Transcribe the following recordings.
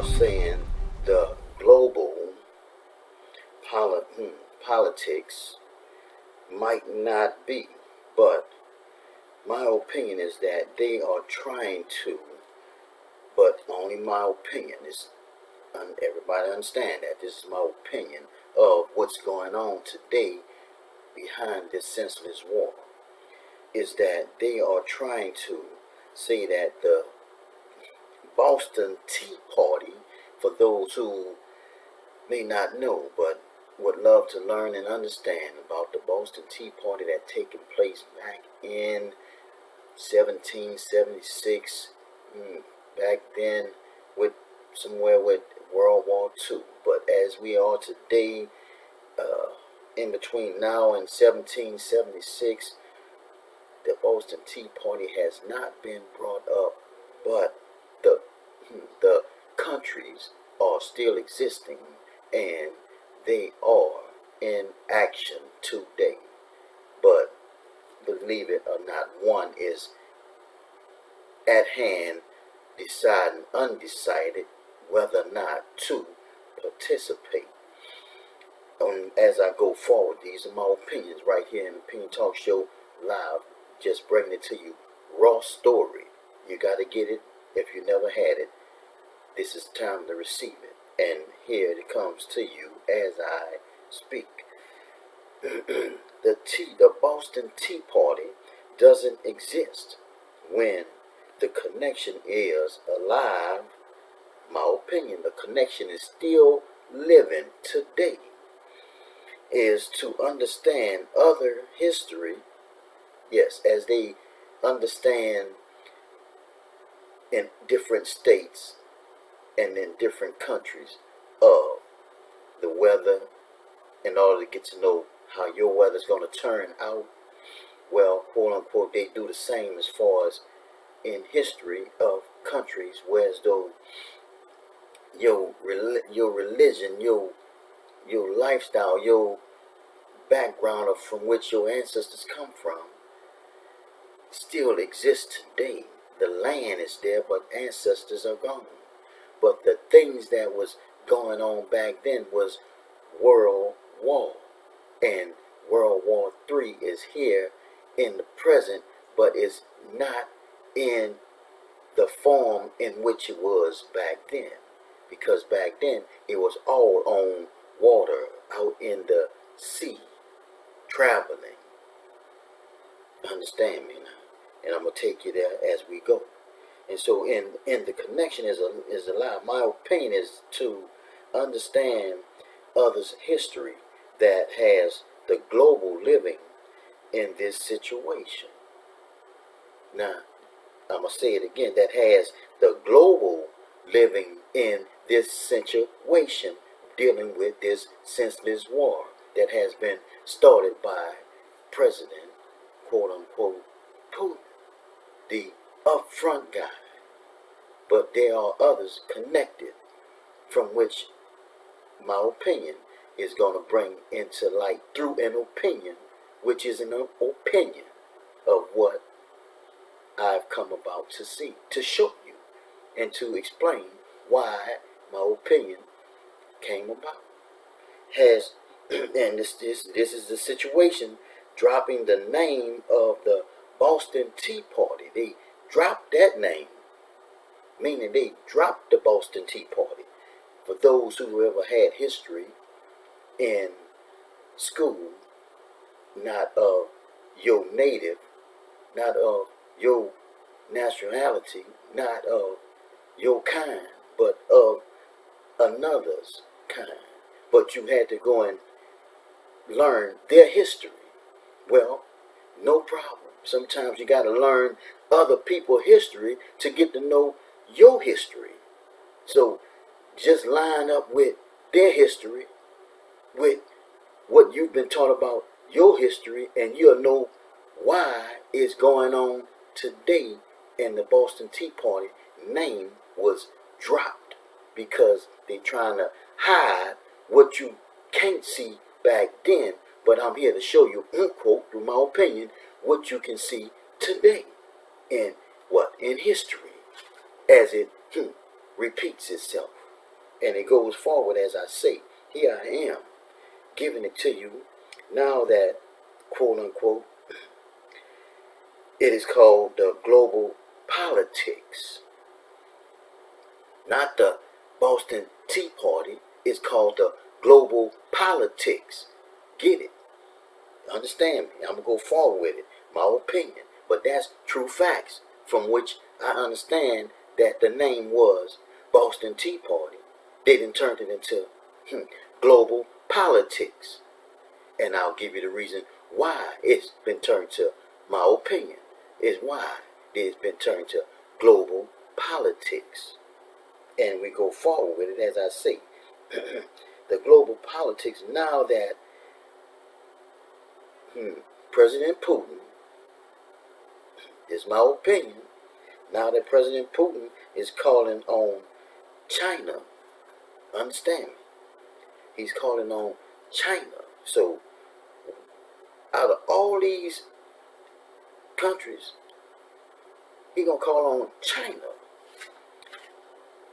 are saying the global politics might not be, but my opinion is that they are trying to, but only my opinion is, everybody understand that this is my opinion of what's going on today behind this senseless war, is that they are trying to say that the Boston Tea Party, for those who may not know but would love to learn and understand about the Boston Tea Party that taken place back in 1776, back then with somewhere with World War II. But as we are today, in between now and 1776, the Boston Tea Party has not been brought up, but the countries are still existing and they are in action today. But believe it or not, one is at hand deciding undecided whether or not to participate. As I go forward, these are my opinions right here in the Opinion Talk Show Live, just bringing it to you. Raw story. You got to get it if you never had it. This is time to receive it. And here it comes to you as I speak. The Boston Tea Party doesn't exist when the connection is alive. My opinion, the connection is still living today, is to understand other history. Yes, as they understand in different states and in different countries of the weather, in order to get to know how your weather's going to turn out. Well, quote unquote, they do the same as far as in history of countries, whereas though your religion, your lifestyle, your background of from which your ancestors come from still exists today. The land is there, but ancestors are gone. But the things that was going on back then was World War. And World War III is here in the present, but it's not in the form in which it was back then. Because back then, it was all on water, out in the sea, traveling. Understand me now? And I'm going to take you there as we go. And so in the connection is allowed. My opinion is to understand others' history that has the global living in this situation. Now, I'm going to say it again, that has the global living in this situation, dealing with this senseless war that has been started by President, quote unquote, Putin, the upfront guy. But there are others connected, from which my opinion is going to bring into light through an opinion, which is an opinion of what I've come about to see, to show you, and to explain why my opinion came about. And this is the situation, dropping the name of the Boston Tea Party. They dropped that name, meaning they dropped the Boston Tea Party. For those who ever had history in school, not of your native, not of your nationality, not of your kind, but of another's kind. But you had to go and learn their history. Well, no problem. Sometimes you got to learn other people's history to get to know your history. So just line up with their history, with what you've been taught about your history, and you'll know why it's going on today. And the Boston Tea Party name was dropped because they're trying to hide what you can't see back then. But I'm here to show you, unquote, through my opinion, what you can see today in what? In history, as it repeats itself. And it goes forward as I say. Here I am, giving it to you now that, quote unquote, it is called the global politics. Not the Boston Tea Party. It's called the global politics. Get it? Understand me? I'm going to go forward with it. My opinion. But that's true facts from which I understand that the name was Boston Tea Party. They didn't turn it into global politics. And I'll give you the reason why it's been turned to, my opinion, is why it's been turned to global politics. And we go forward with it as I say. The global politics, now that President Putin, is my opinion, now that President Putin is calling on China, understand me, he's calling on China. So out of all these countries, he gonna call on China.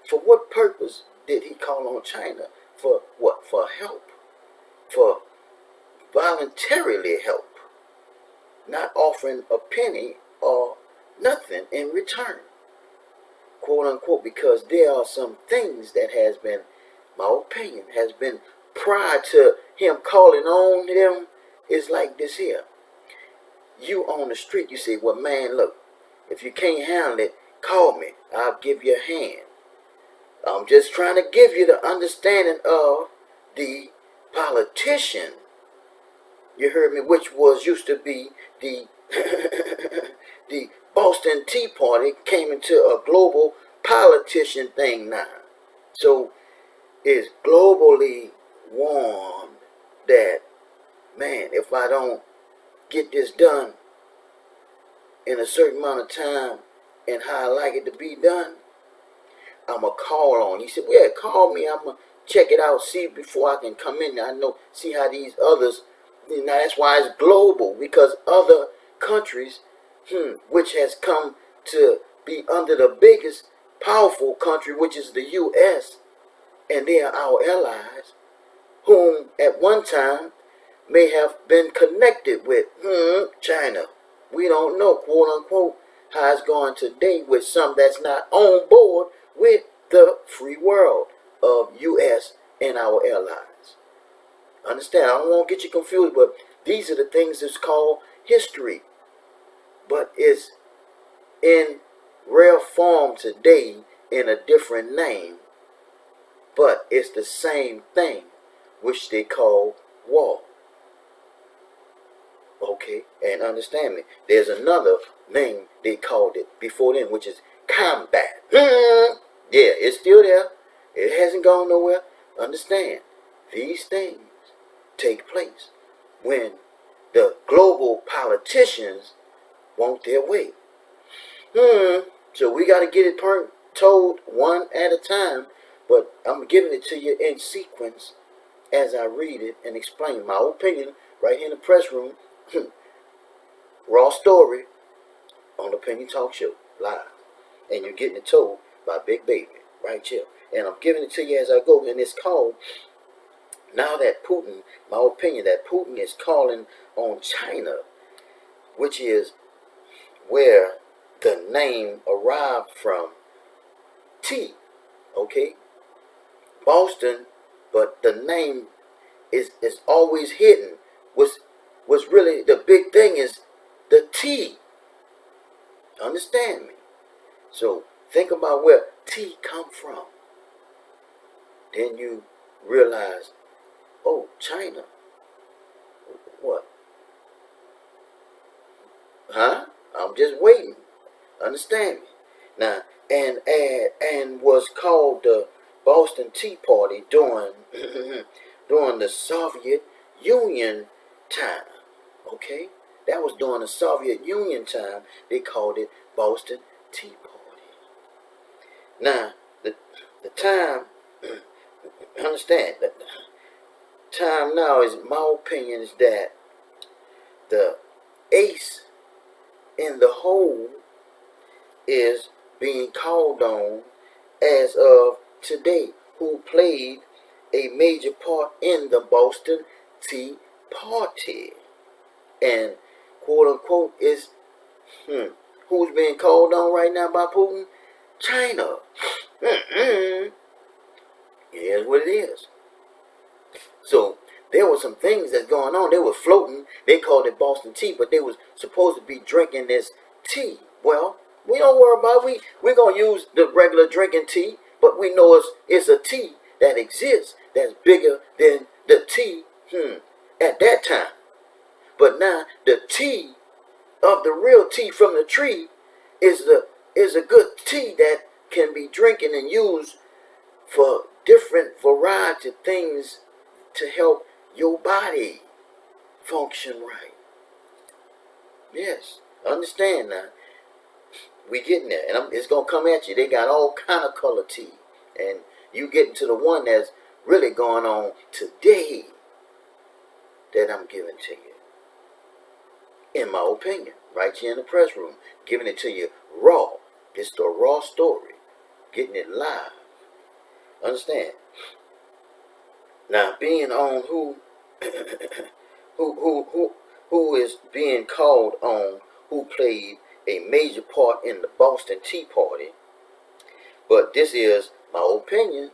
For what purpose did he call on China? For what? For help. For voluntarily help. Not offering a penny or nothing in return. Quote unquote, because there are some things that has been, my opinion, has been prior to him calling on them. It's like this here. You on the street, you say, well, man, look, if you can't handle it, call me. I'll give you a hand. I'm just trying to give you the understanding of the politician. You heard me, which was used to be the the Boston Tea Party, came into a global politician thing now. So it's globally warned that, man, if I don't get this done in a certain amount of time and how I like it to be done, I'm going to call on. He said, well, yeah, call me. I'm going to check it out, see before I can come in. I know, see how these others, now that's why it's global, because other countries, which has come to be under the biggest powerful country, which is the U.S., and they are our allies, whom at one time may have been connected with China. We don't know, quote unquote, how it's going today with some that's not on board with the free world of U.S. and our allies. Understand? I don't want to get you confused, but these are the things that's called history. But it's in rare form today in a different name. But it's the same thing, which they call war. Okay? And understand me, there's another name they called it before then, which is combat. Yeah, it's still there. It hasn't gone nowhere. Understand, these things take place when the global politicians want their way. So we got to get it told one at a time, but I'm giving it to you in sequence as I read it and explain my opinion right here in the press room. Raw story on the Opinion Talk Show, live. And you're getting it told by Big Baby, right here. And I'm giving it to you as I go, and it's called, now that Putin, my opinion, that Putin is calling on China, which is where the name arrived from, T, okay? Boston, but the name is always hidden. Was really, the big thing is the T. Understand me? So think about where T come from. Then you realize, oh, China. What? Huh? I'm just waiting. Understand me? Now, and was called the Boston Tea Party during during the Soviet Union time. Okay? That was during the Soviet Union time. They called it Boston Tea Party. Now, the time, understand, the time now is, my opinion is that the ace in the hole is being called on as of today. who played a major part in the Boston Tea Party. And quote unquote is who's being called on right now by Putin? China. It is what it is. So there were some things that's going on. They were floating. They called it Boston tea, but they was supposed to be drinking this tea. Well, we don't worry about it. We're going to use the regular drinking tea, but we know it's a tea that exists that's bigger than the tea at that time. But now the tea of the real tea from the tree is a good tea that can be drinking and used for different variety of things to help your body function right. Yes, understand now. We getting there, and it's gonna come at you. They got all kind of color tea, and you getting to the one that's really going on today that I'm giving to you. In my opinion, right here in the press room, giving it to you raw. It's the raw story, getting it live. Understand? Now, being on who is being called on, who played a major part in the Boston Tea Party, but this is my opinion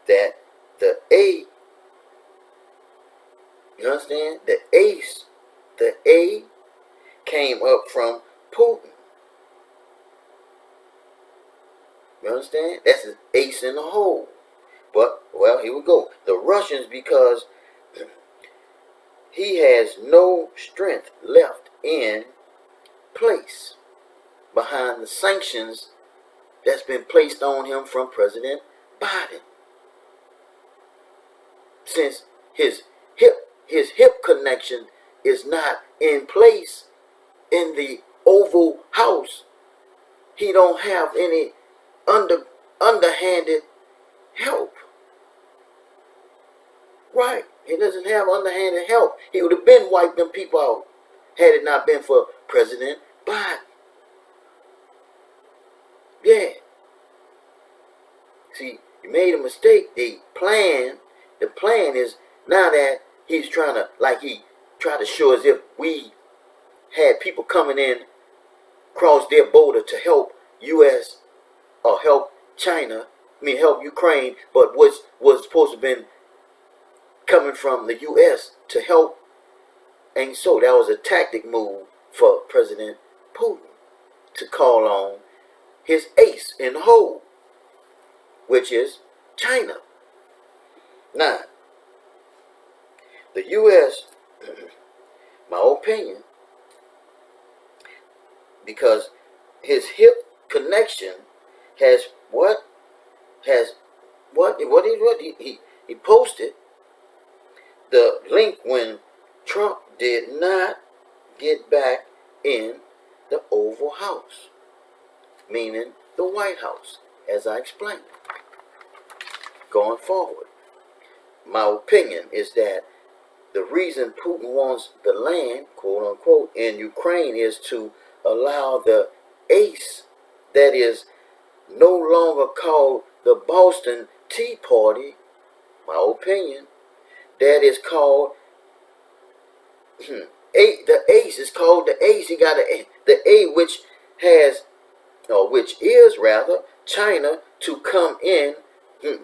that the A, you understand? The A came up from Putin. You understand? That's an ace in the hole. But, well, here we go. The Russians, because he has no strength left in place behind the sanctions that's been placed on him from President Biden. Since his hip connection is not in place in the Oval House, he don't have any underhanded help. Right. He doesn't have underhanded help. He would have been wiped them people out had it not been for President Biden. Yeah. See, you made a mistake. The plan is now that he's trying to, like he tried to show as if we had people coming in across their border to help U.S. or help China, help Ukraine, but was supposed to have been coming from the U.S. to help. And so that was a tactic move for President Putin to call on his ace in the hole, which is China. Now, the U.S., my opinion, because his hip connection has he posted the link when Trump did not get back in the Oval House, meaning the White House, as I explained. Going forward, my opinion is that the reason Putin wants the land, quote unquote, in Ukraine is to allow the ace that is no longer called the Boston Tea Party, my opinion, that is called the ace is called the ace. He got the A, which has, or which is rather, China to come in,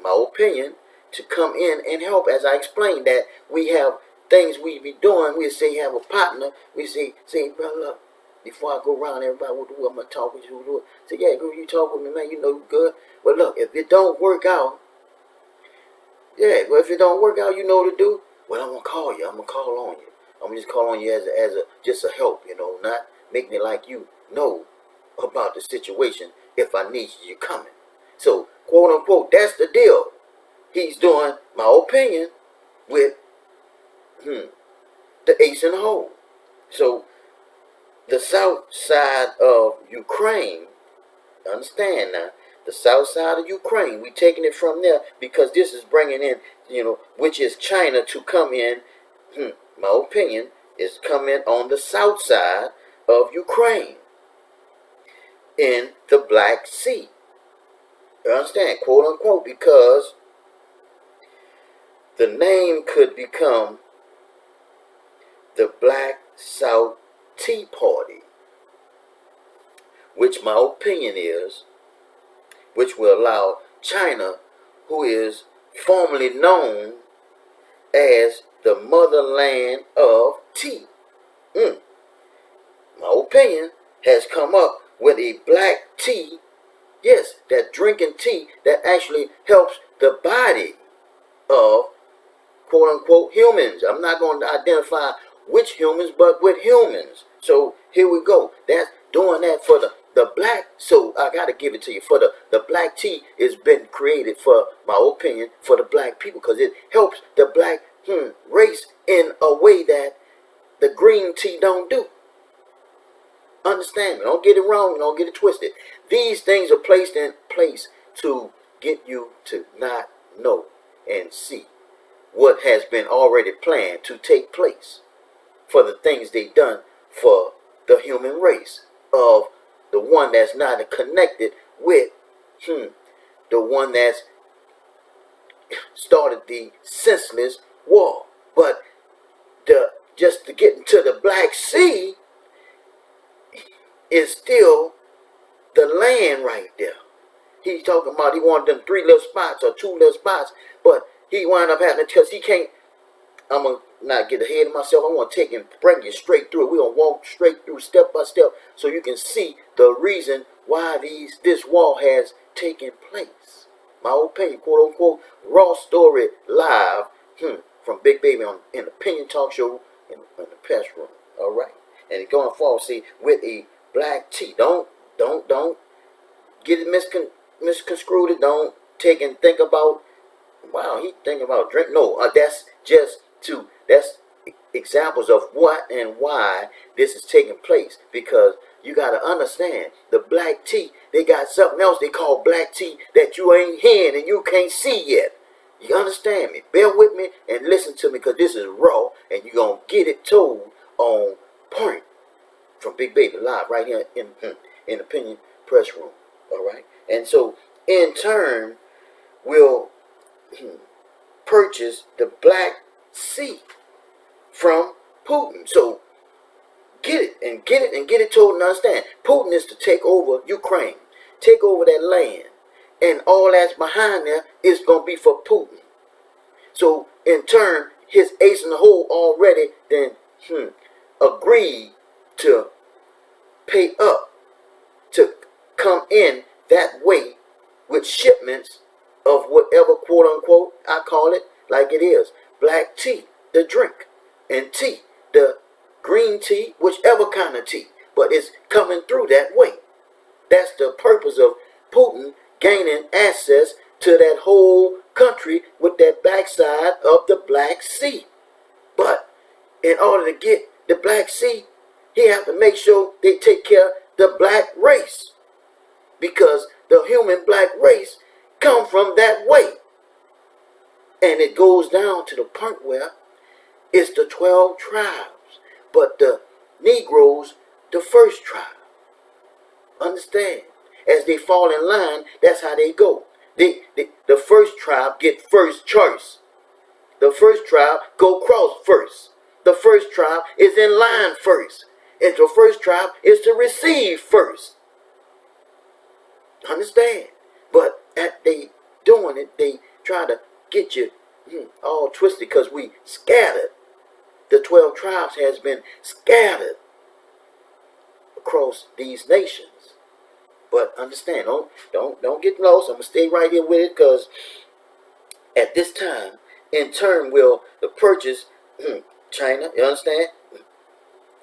my opinion, to come in and help. As I explained, that we have things we be doing. We say have a partner. We say, brother, look, before I go around everybody, I'm gonna talk with you. Say, yeah, girl, you talk with me, man. You know you good. But look, if it don't work out, yeah, well, if it don't work out, you know what to do. Well, I'm gonna call you. I'm gonna call on you. I'm gonna just call on you as a just a help, not making it like you know about the situation. If I need you, you're coming. So, quote unquote, that's the deal. He's doing, my opinion, with the ace in the hole. So, the south side of Ukraine, understand now, the south side of Ukraine, we taking it from there because this is bringing in, which is China to come in, my opinion, is coming on the south side of Ukraine in the Black Sea. You understand? Quote unquote, because the name could become the Black South Tea Party, which my opinion is, which will allow China, who is formerly known as the motherland of tea, my opinion, has come up with a black tea, yes, that drinking tea that actually helps the body of quote unquote humans. I'm not going to identify which humans, but with humans. So here we go. That's doing that for the black. So I got to give it to you. For the black tea has been created, for my opinion, for the black people, because it helps the black race in a way that the green tea don't do. Understand me. Don't get it wrong. Don't get it twisted. These things are placed in place to get you to not know and see what has been already planned to take place for the things they've done for the human race of the one that's not connected with the one that's started the senseless war. But just to get into the Black Sea is still the land right there. He's talking about he wanted them 3 little spots or 2 little spots, but he wound up having it because he can't. I'm going to not get ahead of myself. I want to take and bring you straight through it. We're going to walk straight through step by step so you can see the reason why this war has taken place. My opinion, quote unquote, raw story live from Big Baby in the Opinion Talk Show in the press room. All right. And going forward, see, with a black tea. Don't get it misconstrued. Don't take and think about, wow, he thinking about drink. No, that's examples of what and why this is taking place. Because you got to understand, the black tea, they got something else they call black tea that you ain't hearing and you can't see yet. You understand me? Bear with me and listen to me, because this is raw and you're going to get it told on point from Big Baby live right here in Opinion Press Room. All right. And so in turn, we'll purchase the Black Sea from Putin. So get it told and understand. Putin is to take over Ukraine, take over that land, and all that's behind there is going to be for Putin. So in turn, his ace in the hole already then agreed to pay up to come in that way with shipments of whatever, quote unquote, I call it like it is, black tea, the drink, and tea, the green tea, whichever kind of tea, but it's coming through that way. That's the purpose of Putin gaining access to that whole country with that backside of the Black Sea. But in order to get the Black Sea, he have to make sure they take care of the black race, because the human black race come from that way. And it goes down to the point where it's the 12 tribes, but the Negroes, the first tribe. Understand? As they fall in line, that's how they go. The first tribe get first choice. The first tribe go cross first. The first tribe is in line first. And the first tribe is to receive first. Understand? But at they doing it, they try to get you all twisted, because we scattered. The 12 tribes has been scattered across these nations. But understand, don't get lost. I'm gonna stay right here with it, because at this time, in turn, will the purchase China, you understand?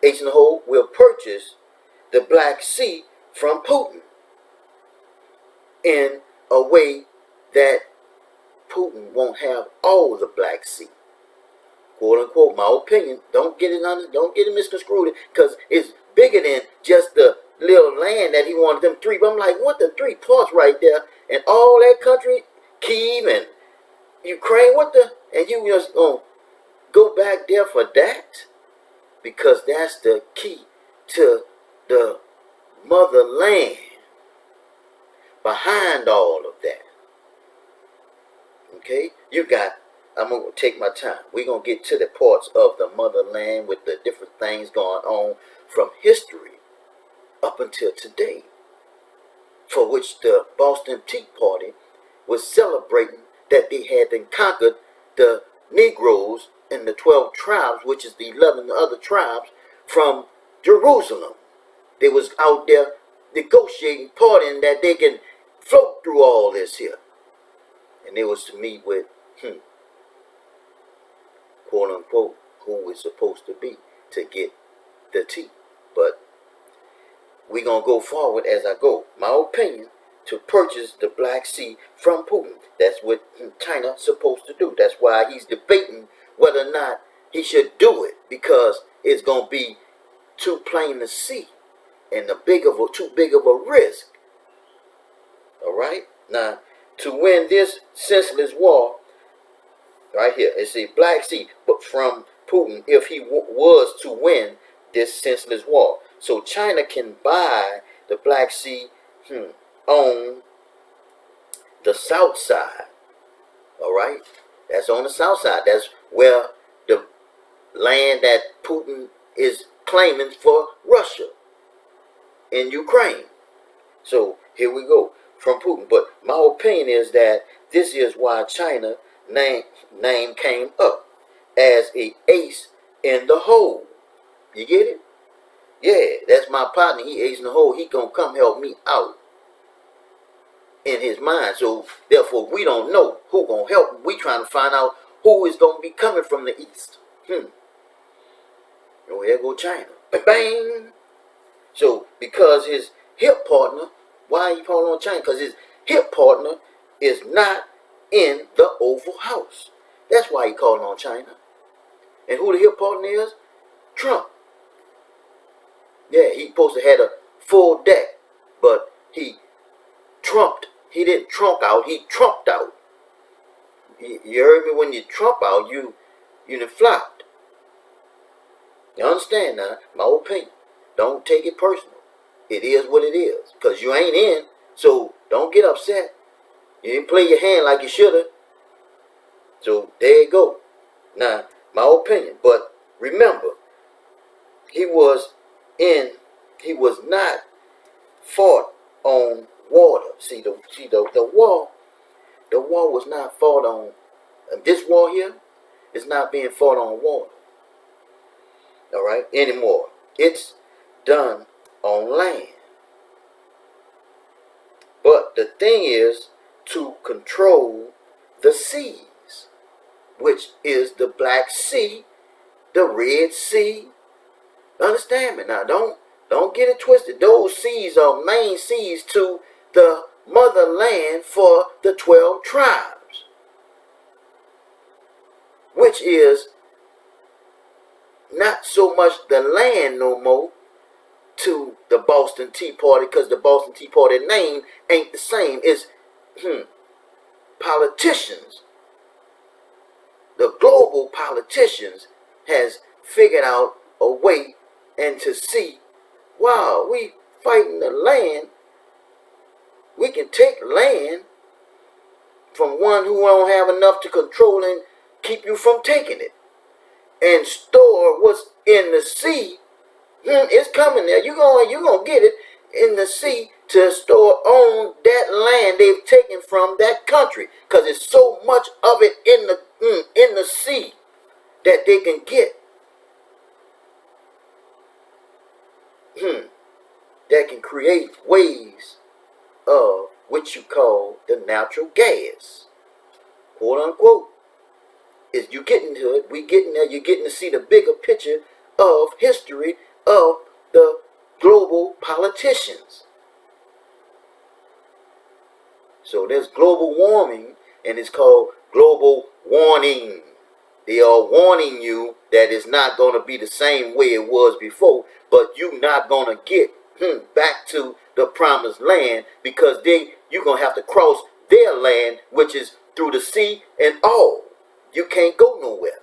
H in the hole will purchase the Black Sea from Putin in a way that Putin won't have all the Black Sea. Quote unquote, my opinion. Don't get it misconstrued, because it's bigger than just the little land that he wanted them 3. But I'm like, what, the 3 parts right there, and all that country, Kiev and Ukraine, what the, and you just gonna go back there for that? Because that's the key to the motherland, behind all of that. Okay, I'm gonna take my time. We're gonna get to the parts of the motherland with the different things going on from history up until today, for which the Boston Tea Party was celebrating that they had then conquered the Negroes in the 12 tribes, which is the 11 other tribes from Jerusalem. They was out there negotiating, partying that they can float through all this here. And they was to meet with, quote unquote, who we're supposed to be to get the tea. But we're going to go forward as I go. My opinion, to purchase the Black Sea from Putin. That's what China's supposed to do. That's why he's debating whether or not he should do it, because it's going to be too plain to see and too big of a risk. All right? Now, to win this senseless war, right here, it's a Black Sea, but from Putin, if he was to win this senseless war. So China can buy the Black Sea on the south side. All right? That's on the south side. That's where the land that Putin is claiming for Russia in Ukraine. So here we go from Putin. But my opinion is that this is why China name came up as a ace in the hole. You get it? Yeah, that's my partner. He ace in the hole. He gonna come help me out in his mind. So therefore, we don't know who gonna help him. We trying to find out who is gonna be coming from the east. Oh, here go China. Bang, bang. So because his hip partner, why he calling on China? Because his hip partner is not in the Oval House. That's why he calling on China. And who the hip partner is? Trump. Yeah, he supposed to have a full deck, but he trumped. He didn't trunk out. He trumped out. You heard me? When you trump out, you done flopped. You understand now? My opinion. Don't take it personal. It is what it is. Because you ain't in. So don't get upset. You didn't play your hand like you should have. So there you go. Now, my opinion. But remember, he was not fought on water. See the war was not fought on. This war here is not being fought on water. All right, anymore. It's done on land. But the thing is to control the seas, which is the Black Sea, the Red Sea. Understand me now? Don't get it twisted. Those seas are main seas to the motherland for the 12 tribes, which is not so much the land no more to the Boston Tea Party, because the Boston Tea Party name ain't the same. It's politicians. The global politicians has figured out a way and to see, wow, we fighting the land. We can take land from one who don't have enough to control and keep you from taking it, and store what's in the sea. It's coming there. You're gonna get it in the sea to store on that land they've taken from that country, because there's so much of it in the sea that they can get. That can create waves of what you call the natural gas, quote unquote. Is you getting to it? We getting there. You're getting to see the bigger picture of history of the global politicians. So there's global warming, and it's called global warning. They are warning you that it's not going to be the same way it was before, but you're not going to get back to the promised land, because you're going to have to cross their land, which is through the sea and all. You can't go nowhere.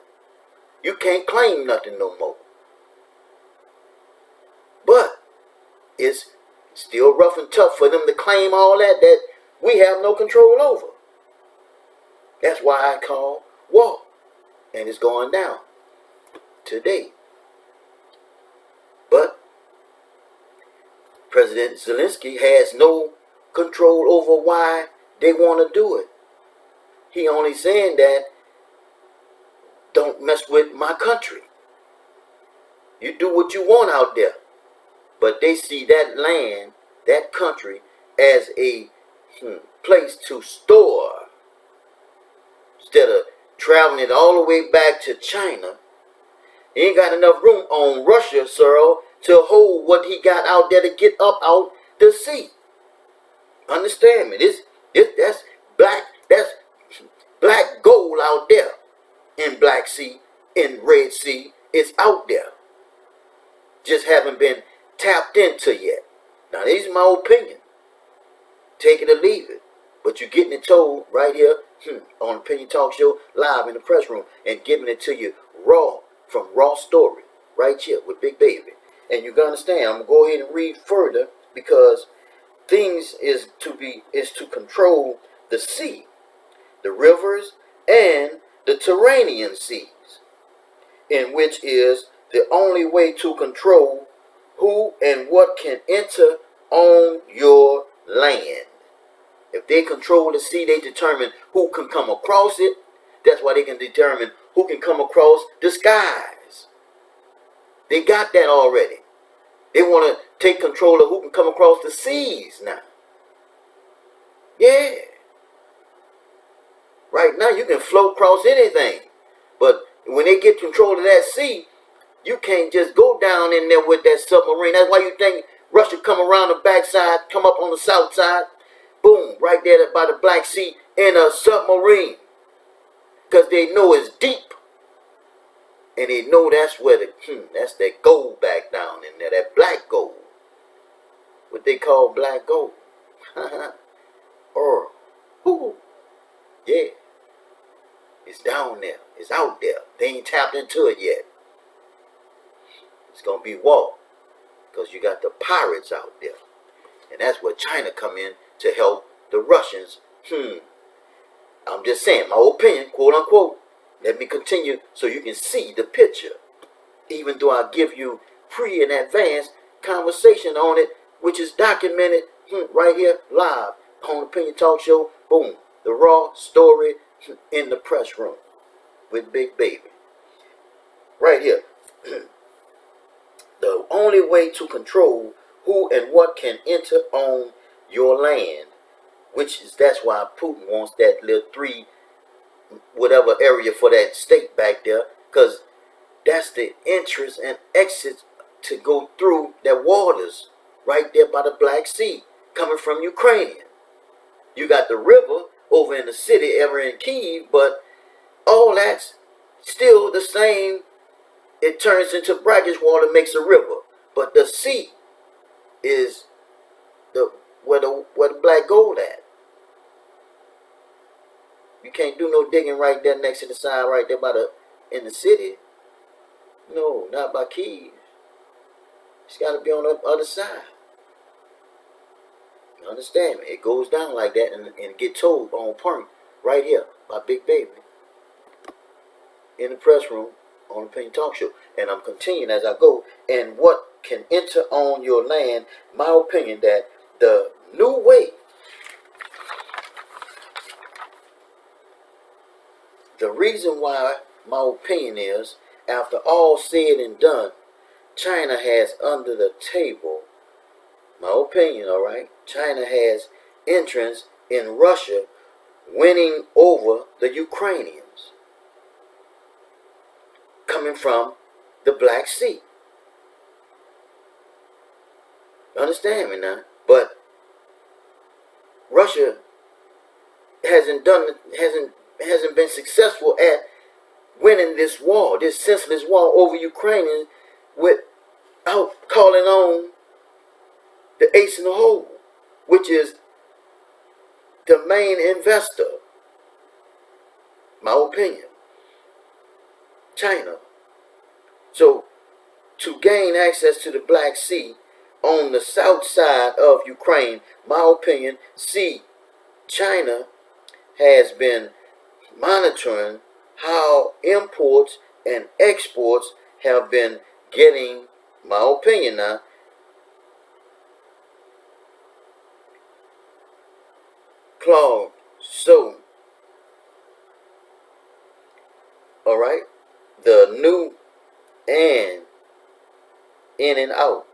You can't claim nothing no more. But it's Still rough and tough for them to claim all that we have no control over. That's why I call war. And it's going down today. But President Zelensky has no control over why they want to do it. He only saying that don't mess with my country. You do what you want out there. But they see that land, that country, as a place to store. Instead of traveling it all the way back to China, he ain't got enough room on Russia soil to hold what he got out there to get up out the sea. Understand me? That's black gold out there in Black Sea, in Red Sea. It's out there. Just haven't been tapped into yet. Now, this is my opinion. Take it or leave it. But you're getting it told right here on Opinion Talk Show, live in the press room, and giving it to you raw, from Raw Story, right here with Big Baby. And you gotta understand, I'm gonna go ahead and read further, because things is to control the sea, the rivers, and the terranean seas, in which is the only way to control who and what can enter on your land. If they control the sea, they determine who can come across it. That's why they can determine who can come across the skies. They got that already. They want to take control of who can come across the seas now. Yeah. Right now you can float across anything. But when they get control of that sea, you can't just go down in there with that submarine. That's why you think Russia come around the backside, come up on the south side, boom, right there by the Black Sea in a submarine. Because they know it's deep. And they know that's where that's that gold back down in there, that black gold. What they call black gold. Or, yeah. It's down there. It's out there. They ain't tapped into it yet. It's going to be war. Because you got the pirates out there. And that's where China come in to help the Russians. I'm just saying, my opinion, quote unquote. Let me continue so you can see the picture. Even though I give you pre and advanced conversation on it, which is documented right here live on Opinion Talk Show. Boom. The raw story in the press room with Big Baby. Right here. The only way to control who and what can enter on your land, that's why Putin wants that little whatever area for that state back there, because that's the entrance and exit to go through their waters right there by the Black Sea, coming from Ukraine. You got the river over in the city, ever in Kyiv, but all that's still the same. It turns into brackish water, makes a river, but the sea is where the black gold at. You can't do no digging right there next to the side, right there in the city. No, not by Kyiv. It's got to be on the other side. You understand me? It goes down like that and get told on point right here by Big Baby in the press room on the Opinion Talk Show. And I'm continuing as I go. And what can enter on your land, my opinion, that the new way, the reason why my opinion is, after all said and done, China has under the table, my opinion, all right, China has entrance in Russia, winning over the Ukrainians coming from the Black Sea. Understand me now? But Russia hasn't been successful at winning this war, this senseless war over Ukraine, without calling on the ace in the hole, which is the main investor. My opinion, China. So to gain access to the Black Sea on the south side of Ukraine, my opinion, see, China has been monitoring how imports and exports have been getting, my opinion now, clogged. So, all right, the new and in and out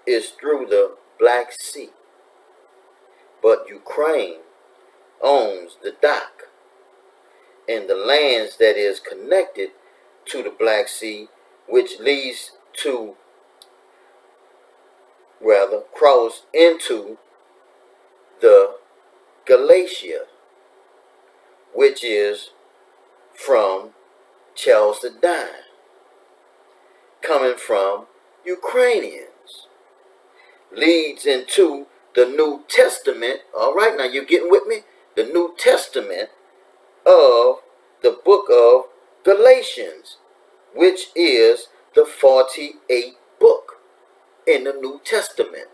is through the Black Sea. But Ukraine owns the dock and the lands that is connected to the Black Sea, which leads to, rather, cross into the Galatia, which is from Chalcedon, coming from Ukrainians, leads into the New Testament. All right, now you're getting with me? The New Testament of the book of Galatians, which is the 48th book in the New Testament.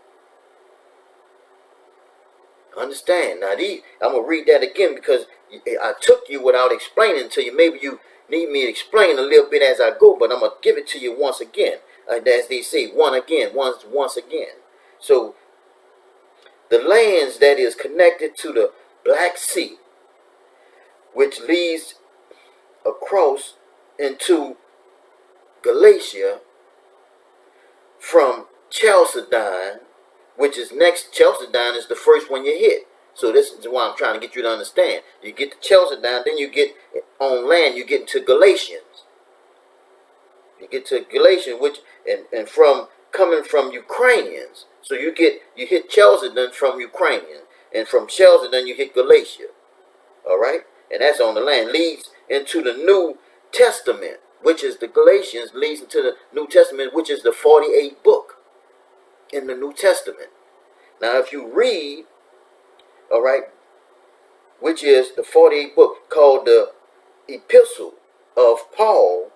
Understand? Now, I'm going to read that again because I took you without explaining to you. Maybe you need me to explain a little bit as I go, but I'm going to give it to you once again. As they say, once again. So, the lands that is connected to the Black Sea, which leads across into Galatia from Chalcedon, which is next. Chalcedon is the first one you hit. So this is why I'm trying to get you to understand. You get to Chalcedon, then you get on land, you get into Galatians. You get to Galatians, which and from coming from Ukrainians. So you hit Chalcedon from Ukrainian, and from Chalcedon you hit Galatia. All right, and that's on the land. Leads into the New Testament, which is the Galatians. Leads into the New Testament, which is the 48th book in the New Testament. Now, if you read, all right, which is the 48th book called the Epistle of Paul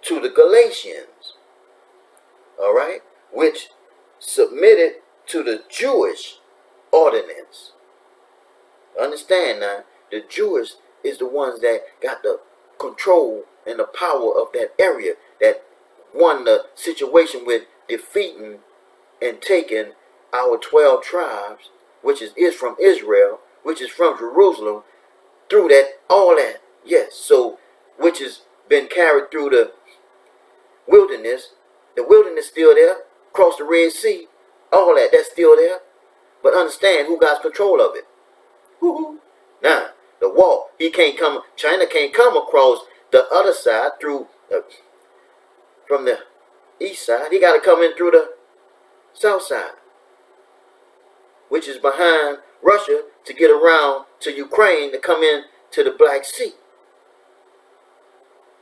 to the Galatians, all right, which submitted to the Jewish ordinance. Understand now, the Jewish is the ones that got the control and the power of that area, that won the situation with defeating and taking our 12 tribes, which is from Israel, which is from Jerusalem, through that, all that, yes. So, which has been carried through the wilderness. The wilderness still there, across the Red Sea, all that's still there. But understand who got control of it. Woo-hoo. Now, the wall, China can't come across the other side through, from the east side. He got to come in through the south side, which is behind Russia, to get around to Ukraine to come in to the Black Sea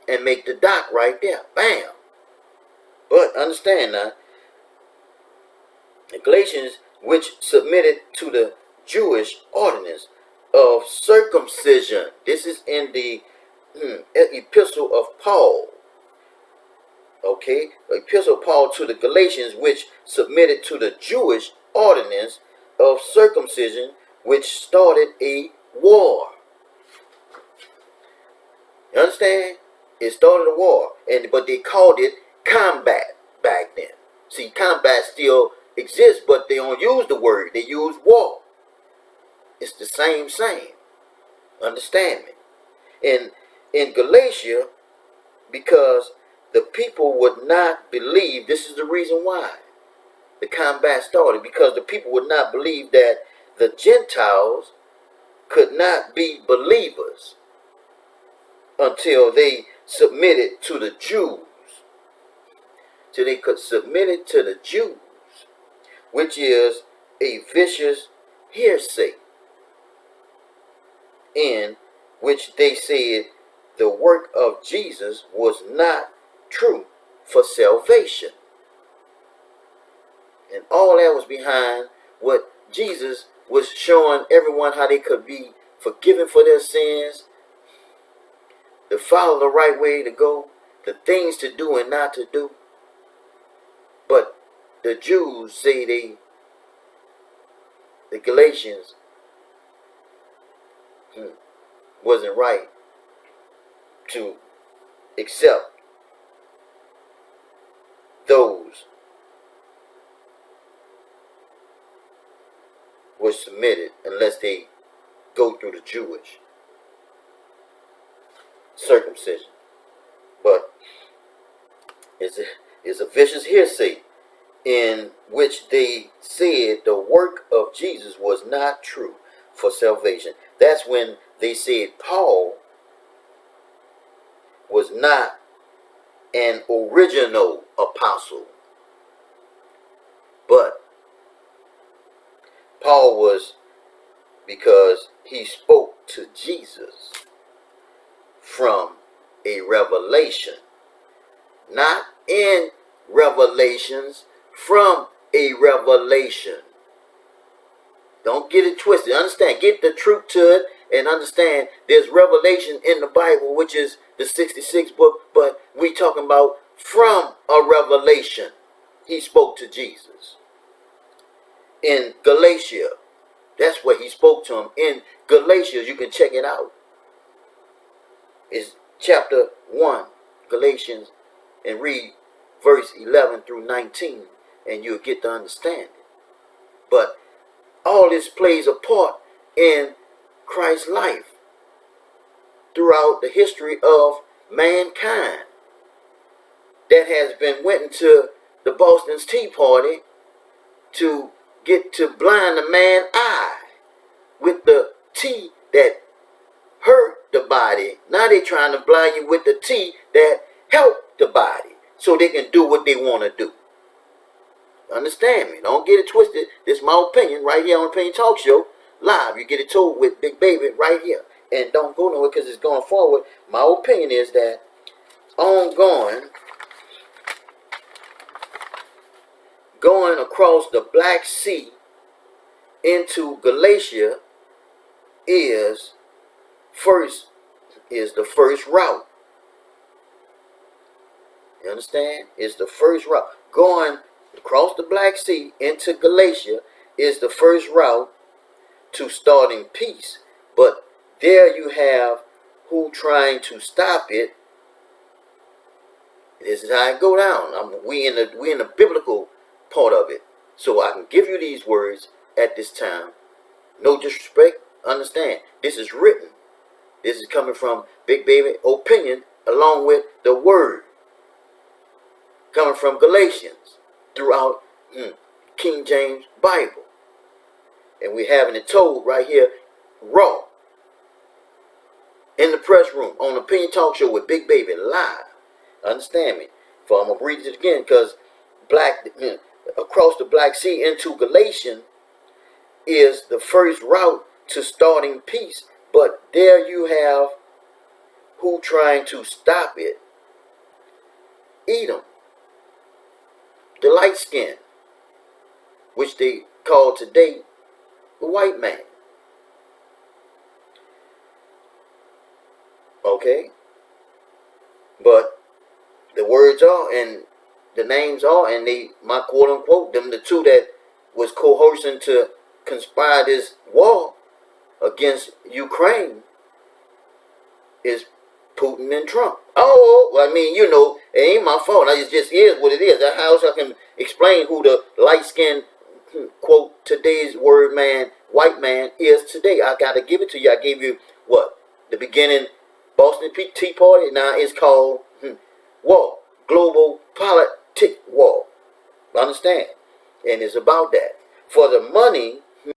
and make the dock right there. Bam. But understand now, the Galatians, which submitted to the Jewish ordinance of circumcision. This is in the Epistle of Paul. Okay, Epistle of Paul to the Galatians, which submitted to the Jewish ordinance of circumcision, which started a war. You understand? It started a war, but they called it combat back then. See, combat still exists, but they don't use the word. They use war. It's the same. Understand me? In Galatia, because the people would not believe, this is the reason why the combat started, because the people would not believe that the Gentiles could not be believers until they submitted to the Jews. Till they could submit it to the Jews, which is a vicious hearsay, in which they said the work of Jesus was not true for salvation. And all that was behind what Jesus was showing everyone, how they could be forgiven for their sins, to follow the right way to go, the things to do and not to do. But the Jews say the Galatians wasn't right to accept those were submitted unless they go through the Jewish circumcision. But it's a vicious hearsay in which they said the work of Jesus was not true for salvation. That's when they said Paul was not an original apostle, but Paul was, because he spoke to Jesus from a revelation, not in revelations, from a revelation. Don't get it twisted. Understand, get the truth to it, and understand there's revelation in the Bible, which is the 66th book, but we talking about from a revelation. He spoke to Jesus. In Galatia, that's where he spoke to him. In Galatians, you can check it out. It's chapter 1, Galatians, and read verse 11 through 19, and you'll get the understanding. But all this plays a part in Christ's life throughout the history of mankind that has been went into the Boston's Tea Party to get to blind the man's eye with the tea that hurt the body. Now they trying to blind you with the tea that help the body so they can do what they want to do. Understand me? Don't get it twisted. This is my opinion right here on Opinion Talk Show live. You get it told with Big Baby right here. And don't go nowhere because it's going forward. My opinion is that going across the Black Sea into Galatia is the first route. You understand? It's the first route. Going across the Black Sea into Galatia is the first route to starting peace. But there you have who trying to stop it. This is how it go down. We in the biblical part of it. So I can give you these words at this time. No disrespect. Understand. This is written. This is coming from Big Baby opinion along with the word coming from Galatians throughout King James Bible. And we're having it told right here raw in the press room on Opinion Talk Show with Big Baby live. Understand me? For I'm going to read it again because across the Black Sea into Galatian is the first route to starting peace. But there you have who trying to stop it. Edom, the light skin, which they call today the white man. Okay? But the words are and the names are, and they, my quote unquote, them the two that was coercing to conspire this war against Ukraine is Putin and Trump. Oh, well, I mean, you know, it ain't my fault. It just is what it is. That's how else I can explain who the light-skinned, quote, today's word man, white man is today. I got to give it to you. I gave you, what, the beginning Boston Tea Party. Now it's called war, global politic war. Understand? And it's about that. For the money